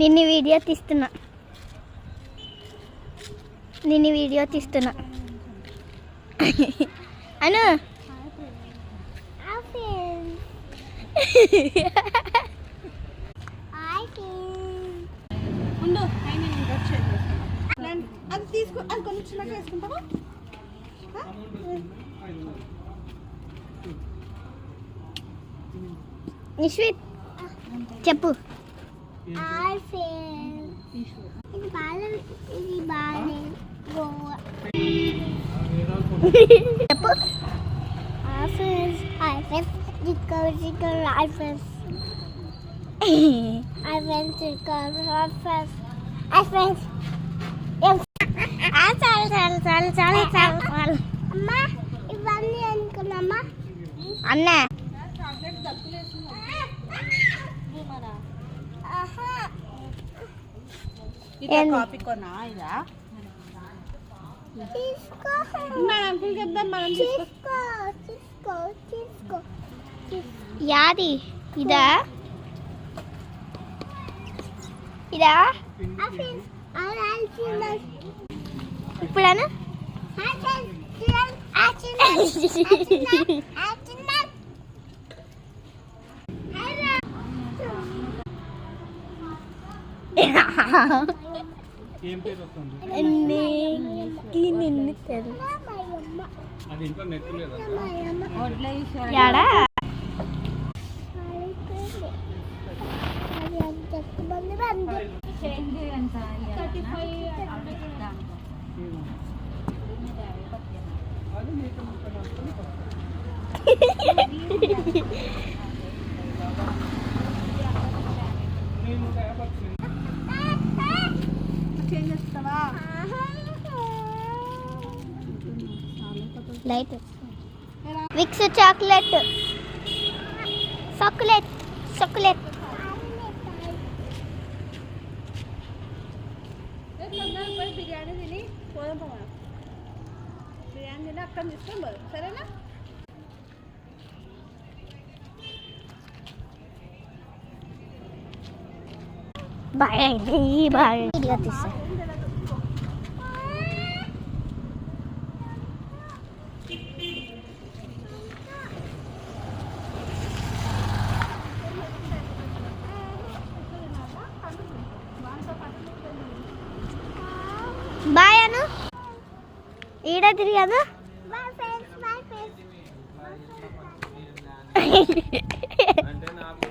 నిన్ను వీడియో తీస్తున్నా అను అది తీసుకో, అది కొంచెం చిన్నగా వేసుకుంటావా? నిశ్విత్ చెప్పు. చెప్పు. ఇవన్నీ అనుకున్నామా అన్నా కాపీ కొనా ఇదా మన అంకుల్ చెప్దాం. మనం తీసుకో యాది ఇదా ఇప్పుడను ఏం పేరు వస్తుంది? నిన్ను తెలుసు అది ఇంట్లో నెట్ లేదా? యాడా లైట్ విక్స్ చాక్లెట్ బిర్యానీ తిని పోదాం. బిర్యానీ తిని అక్కడ తీసుకో, సరేనా? బాయ్ తీసా బాయ్ అను ఈడ తిరిగాను. అంటే నాకు